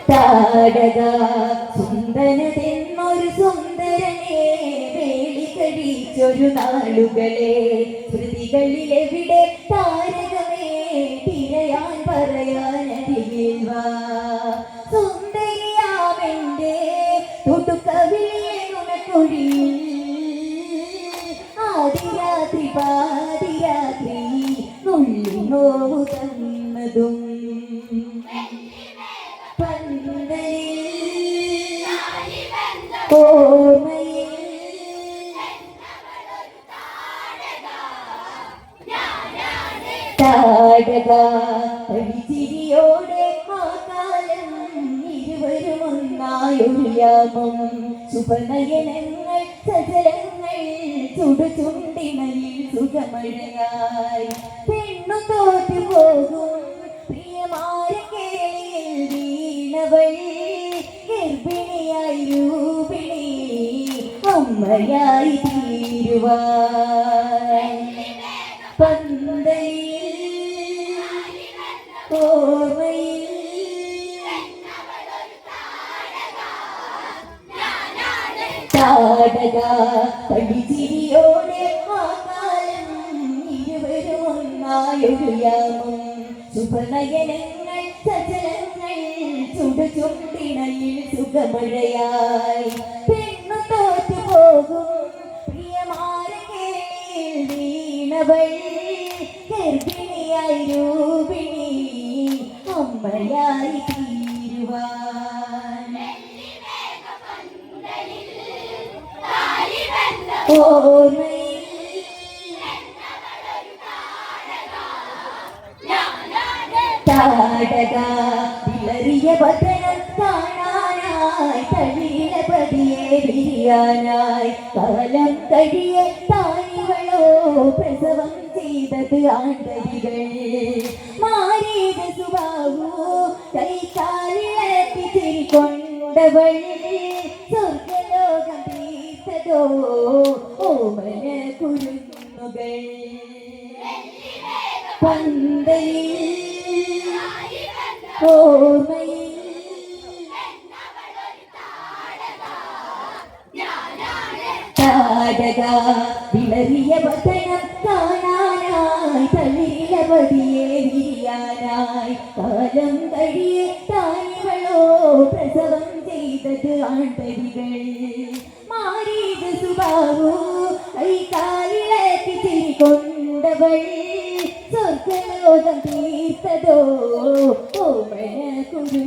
താടക സുന്ദരനെന്നൊരു സുന്ദരനെ വേലി കഴിച്ചൊരു നാളുകളെ സ്മൃതികളിലെവിടെ താരകമേ തിരയാൻ പറയാനരികിൽ വാ സുന്ദരിയാമെന്റെ തൊട്ടുകവിളിയെ നുണക്കുഴിയിൽ ആദിരാത്രി പാതിരാത്രി നുള്ളി നോവു തന്നതും താടക ചിരിയോടെ ആ കാലം ഇരുവരും ഒന്നായൊരു യാമം ശുഭനയനങ്ങൾ സജലങ്ങൾ ചുടുചുണ്ടിണയിൽ സുഖമഴയായി പെണ്ണു തോറ്റു പോകും പ്രിയമായ കേളിയിൽ വീണവൾ ഗർഭിണിയായി രൂപിണി അമ്മയായി തീരുവാൻ പന്തലിൽ ഓർമ്മയിൽ താടക പടിച്ചിരിയോടെ ആ കാലം ഇരുവരും ഒന്നായൊരു യാമം ശുഭനയനങ്ങൾ സജലങ്ങൾ ചുടുചുണ്ടിണയിൽ സുഖമഴയായി പെണ്ണു തോറ്റു പോകും പ്രിയമായ കേളിയിൽ വീണവൾ ഗർഭിണിയായി രൂപിണി അമ്മയായി തീരുവാൻ ഓർമ്മയിൽ താടക വിളറിയ വദനം കാണാനായി തളിരില പതിയെ വിരിയാനായി കാലം കഴിയെ താനിവളോ പ്രസവം ചെയ്തത് ആണ്ടരികൾ മാറിയത് സുബാവു കൈകാലിളക്കി തിരികൊണ്ടവൾ സ്വർഗലോകം തീർത്തതോ ഓമന കുരുന്നുകൾ പന്തലിൽ ഓർമ്മയിൽ താടക വിളറിയ വദനം കാണാനായി തളിരില പതിയെ വിരിയാനായി കാലം കഴിയെ താനിവളോ പ്രസവം ചെയ്തത് ആണ്ടരികൾ മാറിയത് സുബാവു കൈകാലിളക്കി തിരികൊണ്ടവൾ സ്വർഗലോകം തീർത്തതോ ഓമന കുരു